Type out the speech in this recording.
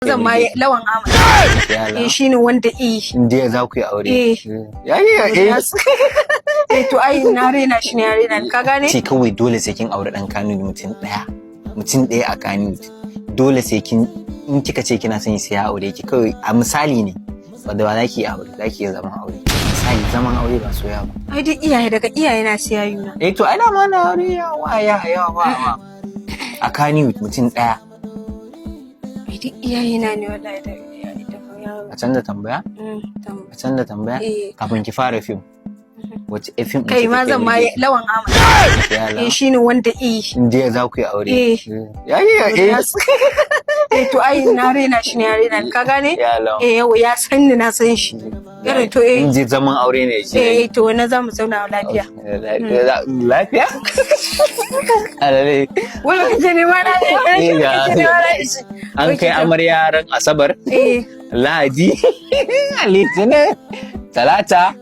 zan ma lawan Ahmad shi ne wanda indiya za ku yi aure to ai na rena shi ne ya rena ka gane ce kawai dole sai kin aure dan Kano mutum daya a Kano dole sai kin in kika ce kina son sai ya aure ki kawai a misali ne wanda ba za ki yi aure za ki yi zaman aure misali zaman aure ba soyayya ba ai duk iyaye daga iyaye na siya yuna to ai na ma na aure yawa a Kano mutum daya duk iyaye na ne wallahi da a canza tambaya kafin ki fara fim wace fim kai ma zan ma lawan Ahmad shi ne wanda indiya za ku yi aure to ai na rena shi ne ya rena ka gane yau ya san ni na san shi irin to in je zaman aure ne shi to na za mu zauna lafiya lafiya alale wala kaje ne ma an kai amarya ran asabar lahadi litinin talata